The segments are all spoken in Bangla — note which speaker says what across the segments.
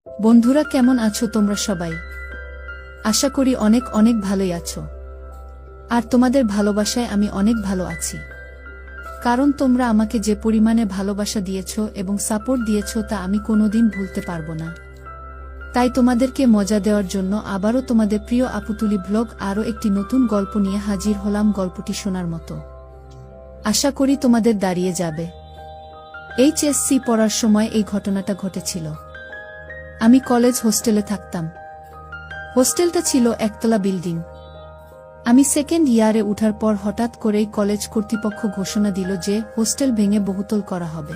Speaker 1: বন্ধুরা, কেমন আছো তোমরা সবাই? আশা করি অনেক অনেক ভালোই আছো। আর তোমাদের ভালোবাসায় আমি অনেক ভালো আছি। কারণ তোমরা আমাকে যে পরিমাণে ভালোবাসা দিয়েছো এবং সাপোর্ট দিয়েছো তা আমি কোনোদিন ভুলতে পারবো না। তাই তোমাদেরকে মজা দেওয়ার জন্য আবারও তোমাদের প্রিয় আপুতুলি ব্লগ আরও একটি নতুন গল্প নিয়ে হাজির হলাম, গল্পটি শোনার মতো। আশা করি তোমাদের দাঁড়িয়ে যাবে। এইচএসসি পড়ার সময় এই ঘটনাটা ঘটেছিল। আমি কলেজ হোস্টেলে থাকতাম। হোস্টেলটা ছিল একতলা বিল্ডিং। আমি সেকেন্ড ইয়ারে উঠার পর হঠাৎ করেই কলেজ কর্তৃপক্ষ ঘোষণা দিল যে হোস্টেল ভেঙে বহুতল করা হবে।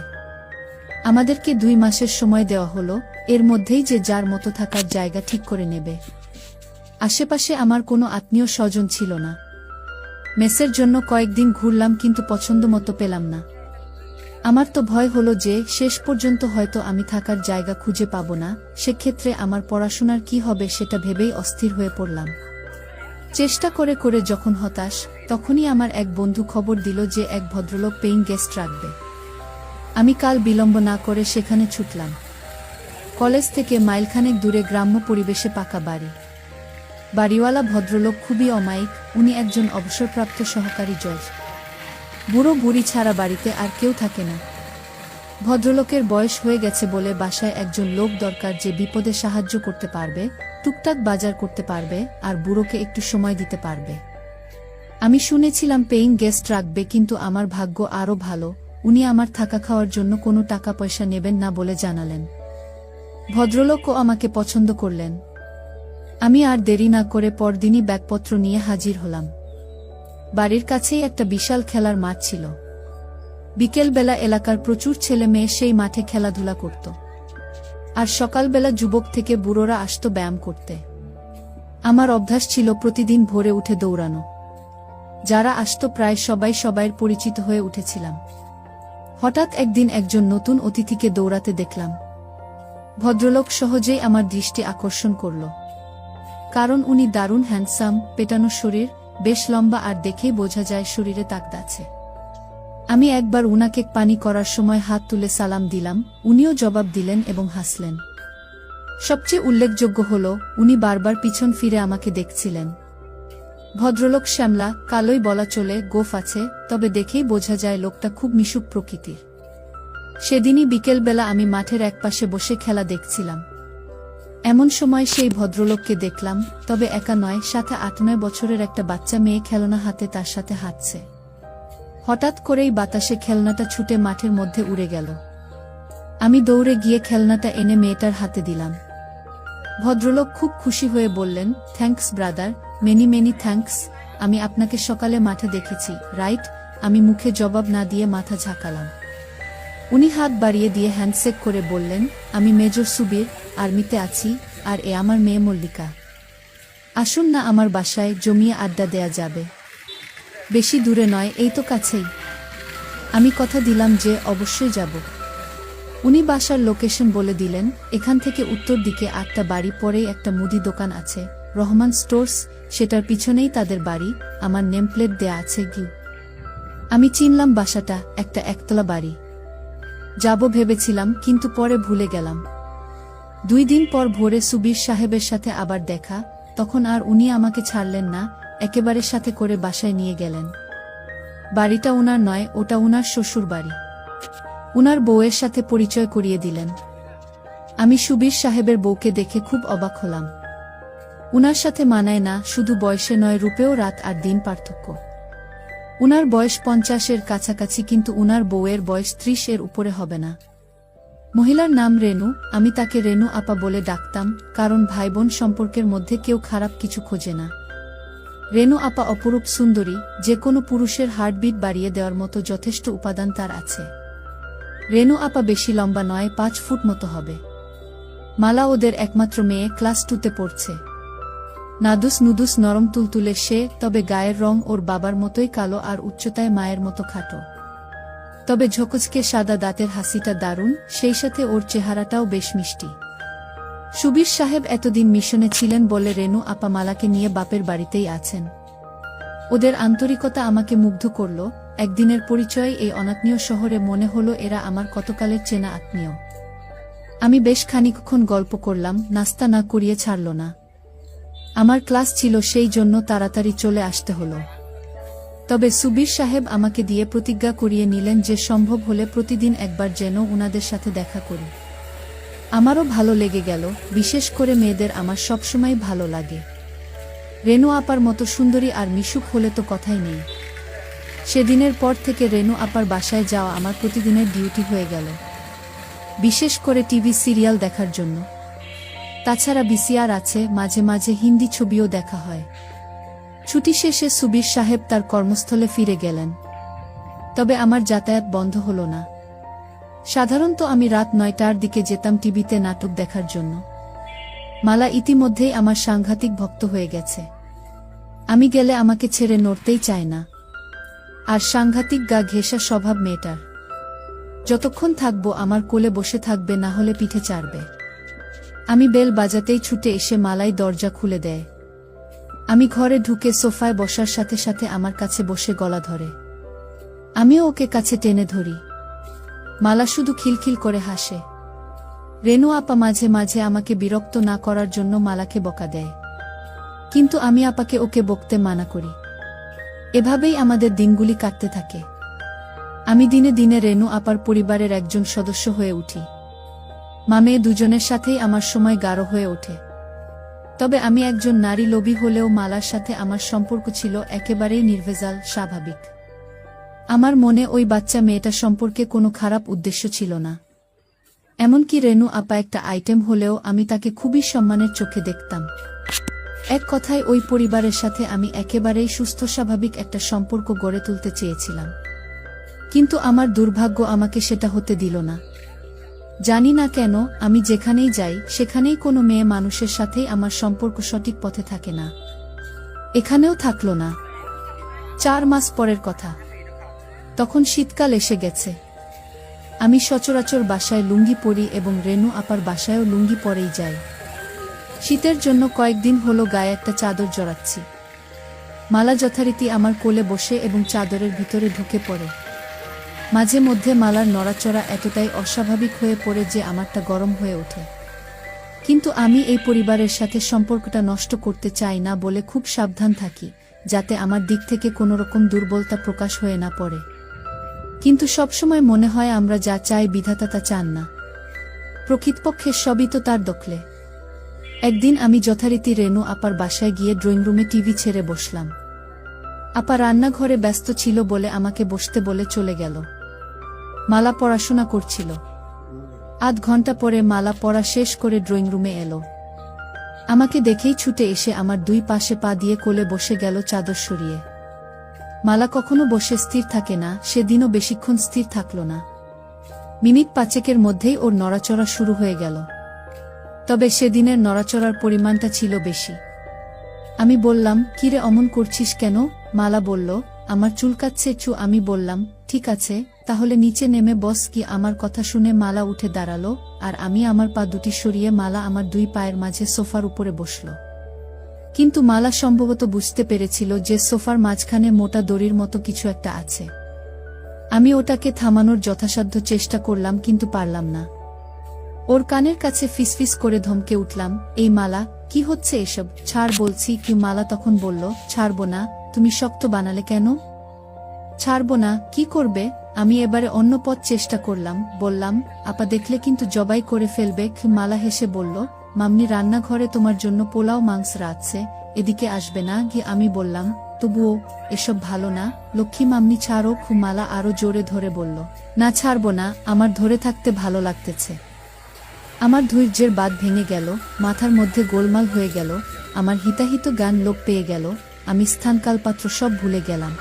Speaker 1: আমাদেরকে 2 মাসের সময় দেওয়া হলো, এর মধ্যেই যে যার মতো থাকার জায়গা ঠিক করে নেবে। আশেপাশে আমার কোনো আত্মীয় স্বজন ছিল না। মেসের জন্য কয়েকদিন ঘুরলাম, কিন্তু পছন্দ মতো পেলাম না। আমার তো ভয় হলো যে শেষ পর্যন্ত হয়তো আমি থাকার জায়গা খুঁজে পাবো না, সেক্ষেত্রে আমার পড়াশোনার কি হবে সেটা ভেবেই অস্থির হয়ে পড়লাম। চেষ্টা করে করে যখন হতাশ, তখনই আমার এক বন্ধু খবর দিল যে এক ভদ্রলোক পেইং গেস্ট রাখবে। আমি কাল বিলম্ব না করে সেখানে ছুটলাম। কলেজ থেকে মাইলখানেক দূরে গ্রাম্য পরিবেশে পাকা বাড়ি। বাড়িওয়ালা ভদ্রলোক খুবই অমায়িক। উনি একজন অবসরপ্রাপ্ত সহকারী জজ। বুড়ো বুড়ি ছাড়া বাড়িতে আর কেউ থাকে না। ভদ্রলোকের বয়স হয়ে গেছে বলে বাসায় একজন লোক দরকার যে বিপদে সাহায্য করতে পারবে, টুকটাক বাজার করতে পারবে আর বুড়োকে একটু সময় দিতে পারবে। আমি শুনেছিলাম পেইং গেস্ট রাখবে, কিন্তু আমার ভাগ্য আরও ভালো, উনি আমার থাকা খাওয়ার জন্য কোনো টাকা পয়সা নেবেন না বলে জানালেন। ভদ্রলোকও আমাকে পছন্দ করলেন। আমি আর দেরি না করে পরদিনই ব্যাগপত্র নিয়ে হাজির হলাম। বাড়ির কাছেই একটা বিশাল খেলার মাঠ ছিল। বিকেলবেলা এলাকার প্রচুর ছেলে মেয়ে সেই মাঠে খেলাধুলা করত। আর সকালবেলা যুবক থেকে বুড়োরা আসত ব্যায়াম করতে। আমার অভ্যাস ছিল প্রতিদিন ভোরে উঠে দৌড়ানো। যারা আসত প্রায় সবাই সবাইয়ের পরিচিত হয়ে উঠেছিলাম। হঠাৎ একদিন একজন নতুন অতিথিকে দৌড়াতে দেখলাম। ভদ্রলোক সহজেই আমার দৃষ্টি আকর্ষণ করল। কারণ উনি দারুণ হ্যান্ডসাম, পেটানো শরীর, বেশ লম্বা, আর দেখেই বোঝা যায় শরীরে তাকত আছে। আমি একবার উনাকে পানি করার সময় হাত তুলে সালাম দিলাম, উনিও জবাব দিলেন এবং হাসলেন। সবচেয়ে উল্লেখযোগ্য হল উনি বারবার পিছন ফিরে আমাকে দেখছিলেন। ভদ্রলোক শ্যামলা, কালোই বলা চলে, গোঁফ আছে, তবে দেখেই বোঝা যায় লোকটা খুব মিশুক প্রকৃতির। সেদিনই বিকেলবেলা আমি মাঠের একপাশে বসে খেলা দেখছিলাম। এমন সময় সেই ভদ্রলোককে দেখলাম, তবে একা নয়, সাথে 8-9 বছরের একটা বাচ্চা মেয়ে খেলনা হাতে তার সাথে হাঁটছে। হঠাৎ করেই বাতাসে খেলনাটা ছুটে মাঠের মধ্যে উড়ে গেল। আমি দৌড়ে গিয়ে খেলনাটা এনে মেয়েটার হাতে দিলাম। ভদ্রলোক খুব খুশি হয়ে বললেন, thanks brother, many many thanks. আমি আপনাকে সকালে মাঠে দেখেছি, রাইট? আমি মুখে জবাব না দিয়ে মাথা ঝাঁকালাম। উনি হাত বাড়িয়ে দিয়ে হ্যান্ডশেক করে বললেন, আমি মেজর সুবীর, আর্মিতে আছি, আর এ আমার মেয়ে মল্লিকা। আসুন না আমার বাসায়, জমিয়ে আড্ডা দেয়া যাবে। বেশি দূরে নয়, এই তো কাছেই। আমি কথা দিলাম যে অবশ্যই যাব। উনি বাসার লোকেশন বলে দিলেন। এখান থেকে উত্তর দিকে 8টা বাড়ি পরেই একটা মুদি দোকান আছে, রহমান স্টোর্স, সেটার পিছনেই তাদের বাড়ি। আমার নেমপ্লেট দেয়া আছে গিউ। আমি চিনলাম বাসাটা, একটা একতলা বাড়ি। যাব ভেবেছিলাম, কিন্তু পরে ভুলে গেলাম। 2 দিন পর ভোরে সুবীর সাহেবের সাথে আবার দেখা। তখন আর উনি আমাকে ছাড়লেন না, একেবারে সাথে করে বাসায় নিয়ে গেলেন। বাড়িটা উনার নয়, ওটা উনার শ্বশুর বাড়ি। উনার বউয়ের সাথে পরিচয় করিয়ে দিলেন। আমি সুবীর সাহেবের বউকে দেখে খুব অবাক হলাম। উনার সাথে মানায় না, শুধু বয়সে নয়, রূপেও রাত আর দিন পার্থক্য। উনার বয়স 50-এর কাছাকাছি, কিন্তু উনার বউয়ের বয়স 30-এর উপরে হবে না। মহিলার নাম রেনু। আমি তাকে রেনু আপা বলে ডাকতাম, কারণ ভাই বোন সম্পর্কের মধ্যে কেউ খারাপ কিছু খোঁজে না। রেনু আপা অপরূপ সুন্দরী, যে কোনো পুরুষের হার্টবিট বাড়িয়ে দেওয়ার মতো যথেষ্ট উপাদান তার আছে। রেনু আপা বেশি লম্বা নয়, 5 ফুট মতো হবে। মালা ওদের একমাত্র মেয়ে, ক্লাস 2তে পড়ছে। নাদুস নুদুস নরম তুলতুলে সে, তবে গায়ের রং ওর বাবার মতোই কালো আর উচ্চতায় মায়ের মতো খাটো। তবে ঝকঝকে সাদা দাঁতের হাসিটা দারুণ, সেই সাথে ওর চেহারাটাও বেশ মিষ্টি। সুবীর সাহেব এতদিন মিশনে ছিলেন বলে রেনু আপা মালাকে নিয়ে বাপের বাড়িতেই আছেন। ওদের আন্তরিকতা আমাকে মুগ্ধ করল। একদিনের পরিচয়ে এই অনাত্মীয় শহরে মনে হলো এরা আমার কতকালের চেনা আত্মীয়। আমি বেশ খানিকক্ষণ গল্প করলাম, নাস্তা না করিয়ে ছাড়ল না। আমার ক্লাস ছিল, সেই জন্য তাড়াতাড়ি চলে আসতে হলো। তবে সুবীর সাহেব আমাকে দিয়ে প্রতিজ্ঞা করিয়ে নিলেন যে সম্ভব হলে প্রতিদিন একবার যেন উনাদের সাথে দেখা করি। আমারও ভালো লেগে গেল, বিশেষ করে মেয়েদের আমার সবসময় ভালো লাগে। রেনু আপার মতো সুন্দরী আর মিশুক হলে তো কথাই নেই। সেদিনের পর থেকে রেনু আপার বাসায় যাওয়া আমার প্রতিদিনের ডিউটি হয়ে গেল, বিশেষ করে টিভি সিরিয়াল দেখার জন্য। তাছাড়া ভিসিআর আছে, মাঝে মাঝে হিন্দি ছবিও দেখা হয়। ছুটি শেষে সুবীর সাহেব তার কর্মস্থলে ফিরে গেলেন, তবে আমার যাতায়াত বন্ধ হলো না। সাধারণত আমি রাত 9টার দিকে যেতাম টিভিতে নাটক দেখার জন্য। মালা ইতিমধ্যেই আমার সাংঘাতিক ভক্ত হয়ে গেছে। আমি গেলে আমাকে ছেড়ে নড়তেই চায় না। আর সাংঘাতিক গা ঘেঁষা স্বভাব মেয়েটার। যতক্ষণ থাকবো আমার কোলে বসে থাকবে, না হলে পিঠে চাড়বে। আমি বেল বাজাতেই ছুটে এসে মালাই দরজা খুলে দেয়। আমি ঘরে ঢুকে সোফায় বসার সাথে সাথে আমার কাছে বসে গলা ধরে। আমিও ওকে কাছে টেনে ধরি। মালা শুধু খিলখিল করে হাসে। রেনু আপা মাঝে মাঝে আমাকে বিরক্ত না করার জন্য মালাকে বকা দেয়, কিন্তু আমি আপাকে ওকে বকতে মানা করি। এভাবেই আমাদের দিনগুলি কাটতে থাকে। আমি দিনে দিনে রেনু আপার পরিবারের একজন সদস্য হয়ে উঠি। মেয়ে দুজনের সাথেই আমার সময় গাঢ় হয়ে ওঠে। তবে আমি একজন নারী লোভী হলেও মালার সাথে আমার সম্পর্ক ছিল একেবারেই নির্ভেজাল, স্বাভাবিক। আমার মনে ওই বাচ্চা মেয়েটা সম্পর্কে কোনো খারাপ উদ্দেশ্য ছিল না। এমনকি রেনু আপা একটা আইটেম হলেও আমি তাকে খুবই সম্মানের চোখে দেখতাম। এক কথায় ওই পরিবারের সাথে আমি একেবারেই সুস্থ স্বাভাবিক একটা সম্পর্ক গড়ে তুলতে চেয়েছিলাম। কিন্তু আমার দুর্ভাগ্য আমাকে সেটা হতে দিল না। জানি না কেন, আমি যেখানেই যাই সেখানেই কোনো মেয়ে মানুষের সাথেই আমার সম্পর্ক সঠিক পথে থাকে না। এখানেও থাকলো না। 4 মাস পরের কথা। তখন শীতকাল এসে গেছে। আমি সচরাচর বাসায় লুঙ্গি পরি এবং রেনু আপার বাসায়ও লুঙ্গি পরেই যাই। শীতের জন্য কয়েকদিন হলো গায়ে একটা চাদর জড়াচ্ছি। মালা যথারীতি আমার কোলে বসে এবং চাদরের ভিতরে ঢুকে পড়ে। মাঝে মধ্যে মালার নড়াচড়া এতটাই অস্বাভাবিক হয়ে পড়ে যে আমারটা গরম হয়ে ওঠে। কিন্তু আমি এই পরিবারের সাথে সম্পর্কটা নষ্ট করতে চাই না বলে খুব সাবধান থাকি, যাতে আমার দিক থেকে কোনোরকম দুর্বলতা প্রকাশ হয়ে না পড়ে। কিন্তু সবসময় মনে হয় আমরা যা চাই বিধাতা তা চান না। প্রকৃতপক্ষে সবই তো তার দখলে। একদিন আমি যথারীতি রেনু আপার বাসায় গিয়ে ড্রয়িং রুমে টিভি ছেড়ে বসলাম। আপা রান্নাঘরে ব্যস্ত ছিল বলে আমাকে বসতে বলে চলে গেল। মালা পড়াশোনা করছিল। আধ ঘন্টা পরে মালা পড়া শেষ করে ড্রয়িং রুমে এলো। আমাকে দেখেই ছুটে এসে আমার 2 পাশে পা দিয়ে কোলে বসে গেল চাদর সরিয়ে। মালা কখনো বসে স্থির থাকে না, সেদিনও বেশিক্ষণ স্থির থাকল না। মিনিট 5 মধ্যেই ওর নড়াচড়া শুরু হয়ে গেল। তবে সেদিনের নড়াচড়ার পরিমাণটা ছিল বেশি। আমি বললাম, কিরে অমন করছিস কেন? মালা বলল, আমার চুলকাচ্ছে চু। আমি বললাম, ঠিক আছে, তাহলে নিচে নেমে বস। কি আমার কথা শুনে মালা উঠে দাঁড়ালো, আর আমি আমার পা দুটি সরিয়ে মালা আমার 2 পায়ের মাঝে সোফার উপরে বসল। কিন্তু মালা সম্ভবত বুঝতে পেরেছিল যে সোফার মাঝখানে মোটা দড়ির মতো কিছু একটা আছে। আমি ওটাকে থামানোর যথাসাধ্য চেষ্টা করলাম, কিন্তু পারলাম না। ওর কানের কাছে ফিসফিস করে ধমকে উঠলাম, এই মালা, কি হচ্ছে এসব? ছাড় বলছি। কি? মালা তখন বলল, ছাড়বো না। তুমি শক্ত বানালে কেন? ছাড়বো না। কি করবে? আমি এবারে অন্য পথ চেষ্টা করলাম। বললাম, আপা দেখলে কিন্তু জবাই করে ফেলবে। মালা হেসে বলল, মামনি রান্নাঘরে তোমার জন্য পোলাও মাংস রাঁধছে, এদিকে আসবে না? গিয়ে আমি বললাম, তবুও এসব ভালো না। লক্ষ্মী মামনি ছাড়ো। মালা আরো জোরে ধরে বলল, না ছাড়বো না, আমার ধরে থাকতে ভালো লাগতেছে। আমার ধৈর্যের বাঁধ ভেঙে গেল, মাথার মধ্যে গোলমাল হয়ে গেল, আমার হিতাহিত জ্ঞান লোপ পেয়ে গেল। আমি স্থানকালপাত্র সব ভুলে গেলাম।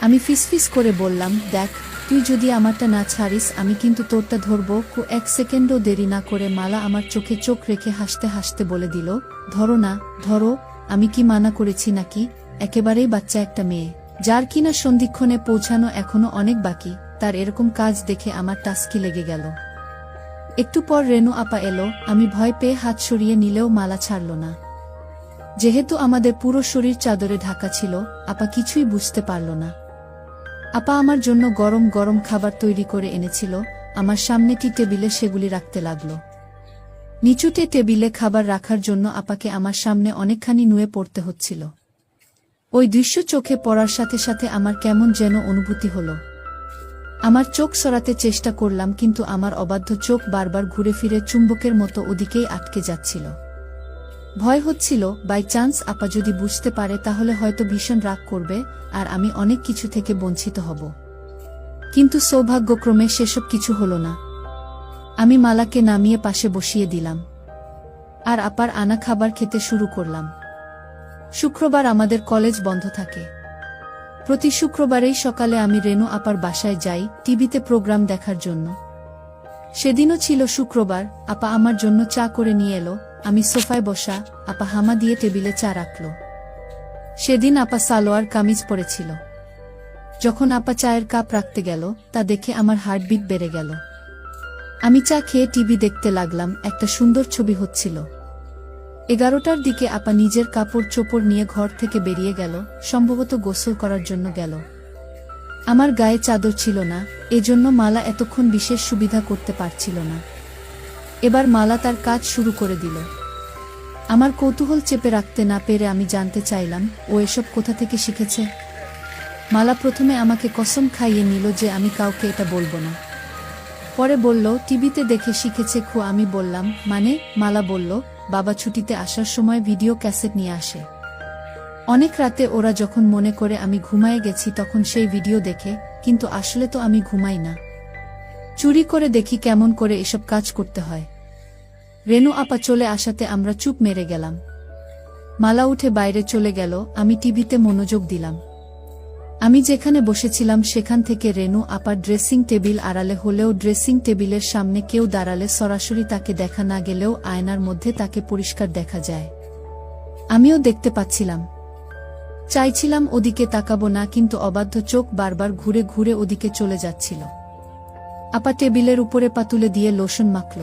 Speaker 1: আমি ফিসফিস করে বললাম, দেখ, তুই যদি আমারটা না ছাড়িস আমি কিন্তু তোরটা ধরব। 1 সেকেন্ডও দেরি না করে মালা আমার চোখে চোখ রেখে হাসতে হাসতে বলে দিল, ধরো না, ধরো। আমি কি মানা করেছি নাকি? একেবারেই বাচ্চা একটা মেয়ে, যার কিনা সন্ধিক্ষণে পৌঁছানো এখনো অনেক বাকি, তার এরকম কাজ দেখে আমার টাস্কি লেগে গেল। একটু পর রেনু আপা এলো। আমি ভয় পেয়ে হাত সরিয়ে নিলেও মালা ছাড়ল না। যেহেতু আমাদের পুরো শরীর চাদরে ঢাকা ছিল, আপা কিছুই বুঝতে পারল না। আপা আমার জন্য গরম গরম খাবার তৈরি করে এনেছিল। আমার সামনে টি টেবিলে সেগুলি রাখতে লাগল। নিচুতে টেবিলে খাবার রাখার জন্য আপাকে আমার সামনে অনেকখানি নুয়ে পড়তে হচ্ছিল। ওই দৃশ্য চোখে পড়ার সাথে সাথে আমার কেমন যেন অনুভূতি হলো। আমার চোখ সরাতে চেষ্টা করলাম, কিন্তু আমার অবাধ্য চোখ বারবার ঘুরে ফিরে চুম্বকের মতো ওদিকেই আটকে যাচ্ছিল। ভয় হচ্ছিল, বাই চান্স আপা যদি বুঝতে পারে তাহলে হয়তো ভীষণ রাগ করবে আর আমি অনেক কিছু থেকে বঞ্চিত হব। কিন্তু সৌভাগ্যক্রমে সেসব কিছু হলো না। আমি মালাকে নামিয়ে পাশে বসিয়ে দিলাম আর আপার আনা খাবার খেতে শুরু করলাম। শুক্রবার আমাদের কলেজ বন্ধ থাকে। প্রতি শুক্রবারেই সকালে আমি রেনু আপার বাসায় যাই টিভিতে প্রোগ্রাম দেখার জন্য। সেদিনও ছিল শুক্রবার। আপা আমার জন্য চা করে নিয়ে এলো। আমি সোফায় বসা, আপা হামা দিয়ে টেবিলে চা রাখল। সেদিন আপা সালোয়ার কামিজ পরেছিল। যখন আপা চায়ের কাপ রাখতে গেল তা দেখে আমার হার্টবিট বেড়ে গেল। আমি চা খেয়ে টিভি দেখতে লাগলাম। একটা সুন্দর ছবি হচ্ছিল। 11টার দিকে আপা নিজের কাপড় চোপড় নিয়ে ঘর থেকে বেরিয়ে গেল, সম্ভবত গোসল করার জন্য গেল। আমার গায়ে চাদর ছিল না, এজন্য মালা এতক্ষণ বিশেষ সুবিধা করতে পারছিল না। এবার মালা তার কাজ শুরু করে দিল। আমার কৌতূহল চেপে রাখতে না পেরে আমি জানতে চাইলাম, ও এসব কোথা থেকে শিখেছে। মালা প্রথমে আমাকে কসম খাইয়ে নিল যে আমি কাউকে এটা বলবো না। পরে বলল টিভিতে দেখে শিখেছে। আমি বললাম মানে? মালা বলল, বাবা ছুটিতে আসার সময় ভিডিও ক্যাসেট নিয়ে আসে। অনেক রাতে ওরা যখন মনে করে আমি ঘুমায়ে গেছি তখন সেই ভিডিও দেখে, কিন্তু আসলে তো আমি ঘুমাই না। চুরি করে দেখি কেমন করে এসব কাজ করতে হয়। রেনু আপা চলে আসাতে আমরা চুপ মেরে গেলাম। মালা উঠে বাইরে চলে গেল। আমি টিভিতে মনোযোগ দিলাম। আমি যেখানে বসেছিলাম সেখান থেকে রেনু আপার ড্রেসিং টেবিল আড়ালে হলেও ড্রেসিং টেবিলের সামনে কেউ দাঁড়ালে সরাসরি তাকে দেখা না গেলেও আয়নার মধ্যে তাকে পরিষ্কার দেখা যায়। আমিও দেখতে পাচ্ছিলাম। চাইছিলাম ওদিকে তাকাবো না, কিন্তু অবাধ্য চোখ বারবার ঘুরে ঘুরে ওদিকে চলে যাচ্ছিল। আপা টেবিলের উপরে পা তুলে দিয়ে লোশন মাখল।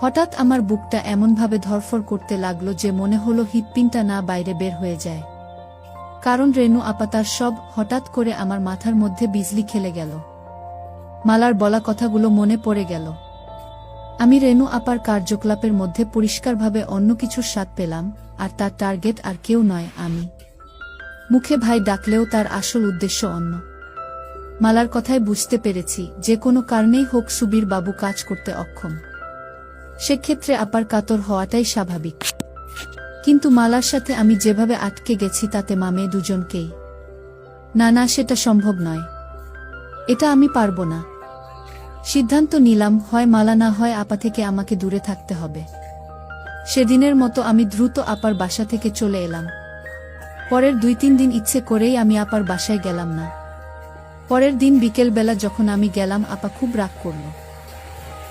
Speaker 1: হঠাৎ আমার বুকটা এমনভাবে ধরফর করতে লাগলো যে মনে হলো হৃৎপিণ্ডটা না বাইরে বের হয়ে যায়। কারণ রেনু আপা তার সব হঠাৎ করে আমার মাথার মধ্যে বিজলি খেলে গেল। মালার বলা কথাগুলো মনে পড়ে গেল। আমি রেনু আপার কার্যকলাপের মধ্যে পরিষ্কারভাবে অন্য কিছুর স্বাদ পেলাম, আর তার টার্গেট আর কেউ নয়, আমি। মুখে ভাই ডাকলেও তার আসল উদ্দেশ্য অন্য। মালার কথায় বুঝতে পেরেছি যে কোনো কারণেই হোক সুবীর বাবু কাজ করতে অক্ষম। সেক্ষেত্রে আপার কাতর হওয়াটাই স্বাভাবিক। কিন্তু মালার সাথে আমি যেভাবে আটকে গেছি তাতে মামে দুজনকেই। না না, সেটা সম্ভব নয়। এটা আমি পারবো না। সিদ্ধান্ত নিলাম, হয় মালা না হয় আপা থেকে আমাকে দূরে থাকতে হবে। সেদিনের মতো আমি দ্রুত আপার বাসা থেকে চলে এলাম। পরের 2-3 দিন ইচ্ছে করেই আমি আপার বাসায় গেলাম না। পরের দিন বিকেলবেলা যখন আমি গেলাম আপা খুব রাগ করল।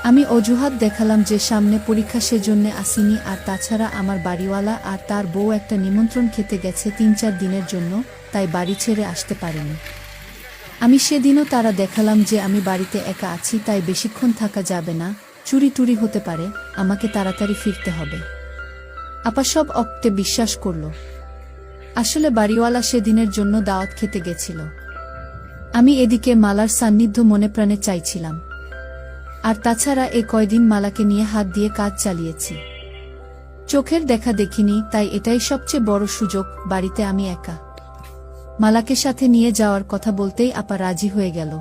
Speaker 1: আমি অজুহাত দেখালাম যে সামনে পরীক্ষা, সেজন্য আসিনি, আর তাছাড়া আমার বাড়িওয়ালা আর তার বউ একটা নিমন্ত্রণ খেতে গেছে 3-4 দিনের জন্য, তাই বাড়ি ছেড়ে আসতে পারেনি। আমি সেদিনও তারা দেখালাম যে আমি বাড়িতে একা আছি, তাই বেশিক্ষণ থাকা যাবে না, চুরি টুরি হতে পারে, আমাকে তাড়াতাড়ি ফিরতে হবে। আপা সব অক্টে বিশ্বাস করল। আসলে বাড়িওয়ালা সেদিনের জন্য দাওয়াত খেতে গেছিল। আমি এদিকে মালার সান্নিধ্য মনে প্রাণে চাইছিলাম। আর তাছাড়া এ কয়দিন মালাকে নিয়ে হাত দিয়ে কাজ চালিয়েছি। চোখের দেখা দেখিনি, তাই এটাই সবচেয়ে বড় সুযোগ। বাড়িতে আমি একা। মালাকে সাথে নিয়ে যাওয়ার কথা বলতেই আপা রাজি হয়ে গেল।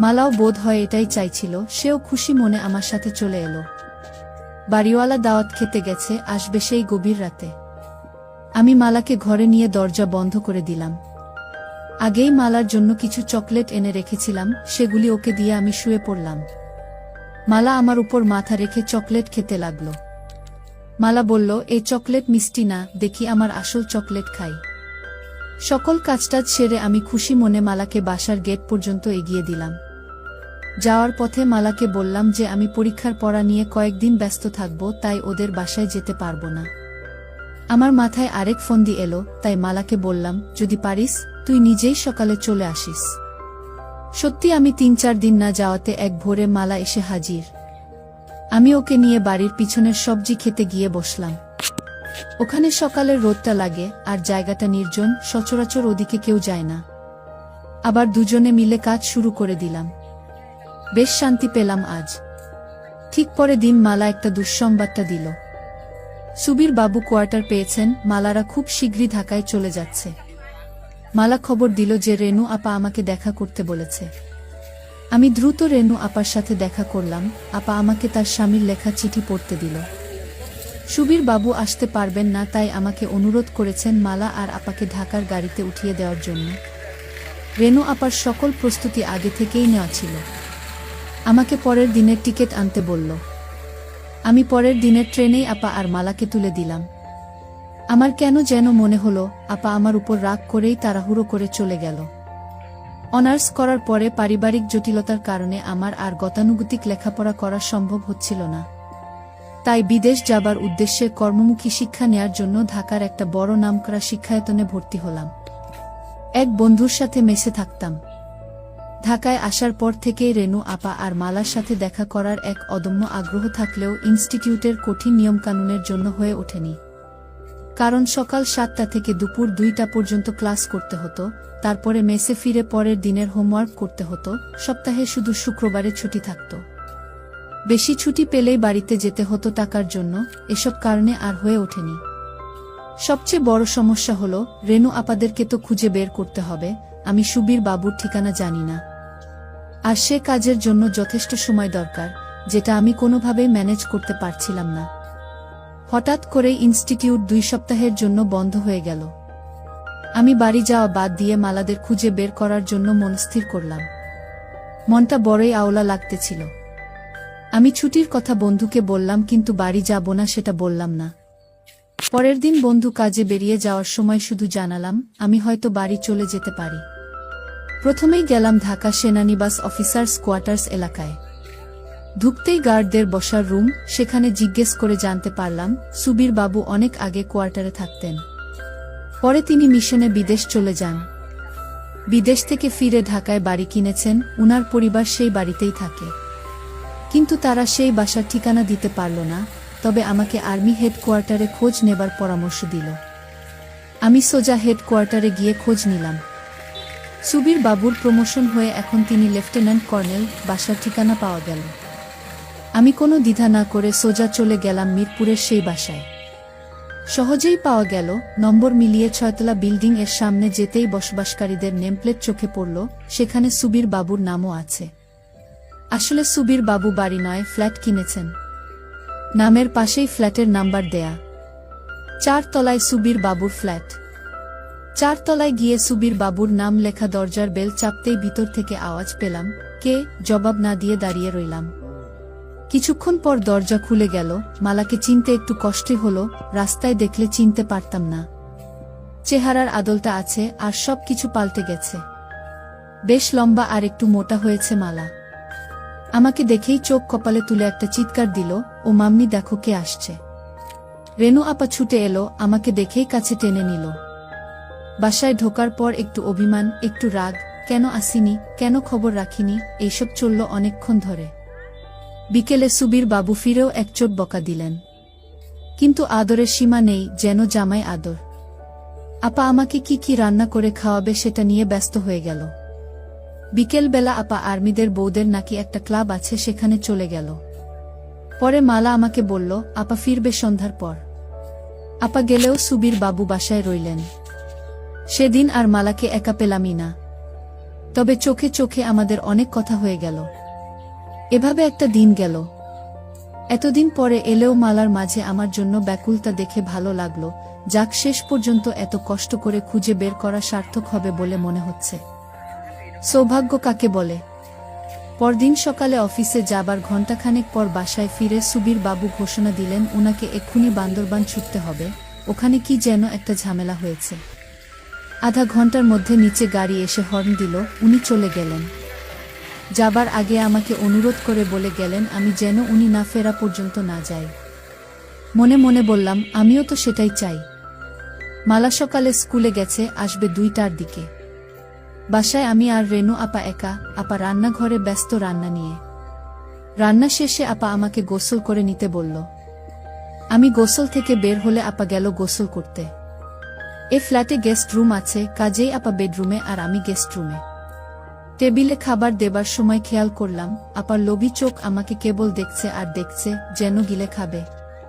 Speaker 1: মালাও বোধ হয় এটাই চাইছিল, সেও খুশি মনে আমার সাথে চলে এলো। বাড়িওয়ালা দাওয়াত খেতে গেছে, আসবে সেই গভীর রাতে। আমি মালাকে ঘরে নিয়ে দরজা বন্ধ করে দিলাম। আগেই মালার জন্য কিছু চকলেট এনে রেখেছিলাম, সেগুলি ওকে দিয়ে আমি শুয়ে পড়লাম। মালা আমার উপর মাথা রেখে চকলেট খেতে লাগলো। মালা বলল, এই চকলেট মিষ্টি না, দেখি আমার আসল চকলেট খাই। সকল কাজটাজ সেরে আমি খুশি মনে মালাকে বাসার গেট পর্যন্ত এগিয়ে দিলাম। যাওয়ার পথে মালাকে বললাম যে আমি পরীক্ষার পড়া নিয়ে কয়েকদিন ব্যস্ত থাকব, তাই ওদের বাসায় যেতে পারবো না। আমার মাথায় আরেক ফন্দি এলো, তাই মালাকে বললাম, যদি পারিস তুই নিজেই সকালে চলে আসিস। সত্যি আমি 3-4 দিন না যাওয়াতে এক ভোরে মালা এসে হাজির। আমি ওকে নিয়ে বাড়ির পিছনের সবজি খেতে গিয়ে বসলাম। ওখানে সকালের রোদটা লাগে আর জায়গাটা নির্জন, সচরাচর ওদিকে কেউ যায় না। আবার দুজনে মিলে কাজ শুরু করে দিলাম। বেশ শান্তি পেলাম আজ। ঠিক পরে দিন মালা একটা দুঃসংবাদটা দিল। সুবীর বাবু কোয়ার্টার পেয়েছেন, মালারা খুব শীঘ্রই ঢাকায় চলে যাচ্ছে। মালা খবর দিল যে রেনু আপা আমাকে দেখা করতে বলেছে। আমি দ্রুত রেনু আপার সাথে দেখা করলাম। আপা আমাকে তার স্বামীর লেখা চিঠি পড়তে দিল। সুবীর বাবু আসতে পারবেন না, তাই আমাকে অনুরোধ করেছেন মালা আর আপাকে ঢাকার গাড়িতে উঠিয়ে দেওয়ার জন্য। রেনু আপার সকল প্রস্তুতি আগে থেকেই নেওয়া ছিল। আমাকে পরের দিনের টিকিট আনতে বলল। আমি পরের দিনের ট্রেনেই আপা আর মালাকে তুলে দিলাম। আমার কেন যেন মনে হলো আপা আমার উপর রাগ করেই তাড়াহুড়ো করে চলে গেল। অনার্স করার পরে পারিবারিক জটিলতার কারণে আমার আর গতানুগতিক লেখাপড়া করা সম্ভব হচ্ছিল না। তাই বিদেশ যাবার উদ্দেশ্যে কর্মমুখী শিক্ষা নেয়ার জন্য ঢাকার একটা বড় নামকরা শিক্ষায়তনে ভর্তি হলাম। এক বন্ধুর সাথে মেসে থাকতাম। ঢাকায় আসার পর থেকেই রেনু আপা আর মালার সাথে দেখা করার এক অদম্য আগ্রহ থাকলেও ইনস্টিটিউটের কঠিন নিয়মকানুনের জন্য হয়ে ওঠেনি। কারণ সকাল 7টা থেকে দুপুর 2টা পর্যন্ত ক্লাস করতে হতো, তারপরে মেসে ফিরে পরের দিনের হোমওয়ার্ক করতে হতো, সপ্তাহে শুধু শুক্রবারে ছুটি থাকত। বেশি ছুটি পেলেই বাড়িতে যেতে হতো টাকার জন্য, এসব কারণে আর হয়ে ওঠেনি। সবচেয়ে বড় সমস্যা হলো রেনু আপাদেরকে তো খুঁজে বের করতে হবে, আমি সুবীর বাবুর ঠিকানা জানি না। আর সে কাজের জন্য যথেষ্ট সময় দরকার, যেটা আমি কোনোভাবেই ম্যানেজ করতে পারছিলাম না। হঠাৎ করেই ইনস্টিটিউট 2 সপ্তাহের জন্য বন্ধ হয়ে গেল। আমি বাড়ি যাওয়া বাদ দিয়ে মালাদের খুঁজে বের করার জন্য মনস্থির করলাম। মনটা বড়ই আওলা লাগতেছিল। আমি ছুটির কথা বন্ধুকে বললাম, কিন্তু বাড়ি যাব না সেটা বললাম না। পরের দিন বন্ধু কাজে বেরিয়ে যাওয়ার সময় শুধু জানালাম আমি হয়তো বাড়ি চলে যেতে পারি। প্রথমেই গেলাম ঢাকা সেনানিবাস অফিসার্স কোয়ার্টার্স এলাকায়। ঢুকতেই গার্ডদের বসার রুম, সেখানে জিজ্ঞেস করে জানতে পারলাম সুবীর বাবু অনেক আগে কোয়ার্টারে থাকতেন। পরে তিনি মিশনে বিদেশ চলে যান। বিদেশ থেকে ফিরে ঢাকায় বাড়ি কিনেছেন, উনার পরিবার সেই বাড়িতেই থাকে। কিন্তু তারা সেই বাসার ঠিকানা দিতে পারল না, তবে আমাকে আর্মি হেডকোয়ার্টারে খোঁজ নেবার পরামর্শ দিল। আমি সোজা হেডকোয়ার্টারে গিয়ে খোঁজ নিলাম। সুবীর বাবুর প্রমোশন হয়ে এখন তিনি লেফটেন্যান্ট কর্নেল, বাসার ঠিকানা পাওয়া গেল। আমি কোনো দ্বিধা না করে সোজা চলে গেলাম মিরপুরের সেই বাসায়। সহজেই পাওয়া গেল, নম্বর মিলিয়ে 6তলা বিল্ডিং এর সামনে যেতেই বসবাসকারীদের নেমপ্লেট চোখে পড়ল, সেখানে সুবীর বাবুর নামও আছে। আসলে সুবীর বাবু বাড়ি নয়, ফ্ল্যাট কিনেছেন। নামের পাশেই ফ্ল্যাটের নাম্বার দেয়া। 4 তলায় সুবীর বাবুর ফ্ল্যাট। 4 তলায় গিয়ে সুবীর বাবুর নাম লেখা দরজার বেল চাপতেই ভিতর থেকে আওয়াজ পেলাম, কে? জবাব না দিয়ে দাঁড়িয়ে রইলাম। কিছুক্ষণ পর দরজা খুলে গেল। মালাকে চিনতে একটু কষ্টই হলো, রাস্তায় দেখলে চিনতে পারতাম না। চেহারার আদলটা আছে, আর সব কিছু পাল্টে গেছে। বেশ লম্বা আর একটু মোটা হয়েছে মালা। আমাকে দেখেই চোখ কপালে তুলে একটা চিৎকার দিল, ও মাম্মি দেখো কে আসছে। রেনু আপা ছুটে এলো, আমাকে দেখেই কাছে টেনে নিল। বাসায় ঢোকার পর একটু অভিমান, একটু রাগ, কেন আসিনি, কেন খবর রাখিনি, এইসব চলল অনেকক্ষণ ধরে। বিকেলে সুবীর বাবু ফিরেও এক চোট বকা দিলেন। কিন্তু আদরের সীমা নেই, যেন জামাই আদর। আপা আমাকে কি কি রান্না করে খাওয়াবে সেটা নিয়ে ব্যস্ত হয়ে গেল। বিকেলবেলা আপা আর্মিদের বউদের নাকি একটা ক্লাব আছে, সেখানে চলে গেল। পরে মালা আমাকে বলল আপা ফিরবে সন্ধ্যার পর। আপা গেলেও সুবীর বাবু বাসায় রইলেন। সেদিন আর মালাকে একা পেলামই না। তবে চোখে চোখে আমাদের অনেক কথা হয়ে গেল। এভাবে একটা দিন গেল। এতদিন পরে এলেও মালার মাঝে আমার জন্য ব্যাকুলতা দেখে ভালো লাগলো। যাক, শেষ পর্যন্ত এত কষ্ট করে খুঁজে বের করা সার্থক হবে বলে মনে হচ্ছে। সৌভাগ্য কাকে বলে। পরদিন সকালে অফিসে যাবার ঘণ্টাখানেক পর বাসায় ফিরে সুবীর বাবু ঘোষণা দিলেন উনাকে এক্ষুনি বান্দরবান ছুটতে হবে, ওখানে কি যেন একটা ঝামেলা হয়েছে। আধা ঘন্টার মধ্যে নিচে গাড়ি এসে হর্ন দিল, উনি চলে গেলেন। যাবার আগে আমাকে অনুরোধ করে বলে গেলেন আমি যেন উনি না ফেরা পর্যন্ত না যাই। মনে মনে বললাম আমিও তো সেটাই চাই। মালা সকালে স্কুলে গেছে, আসবে 2টার দিকে। বাসায় আমি আর রেনু আপা একা, আপা রান্নাঘরে ব্যস্ত রান্না নিয়ে। রান্না শেষে আপা আমাকে গোসল করে নিতে বলল। আমি গোসল থেকে বের হলে আপা গেল গোসল করতে। এ ফ্ল্যাটে গেস্ট রুম আছে, কাজেই আপা বেডরুমে আর আমি গেস্ট রুমে। টেবিলে খাবার দেবার সময় খেয়াল করলাম আপার লোভী চোখ আমাকে কেবল দেখছে আর দেখছে, যেন গিলে খাবে।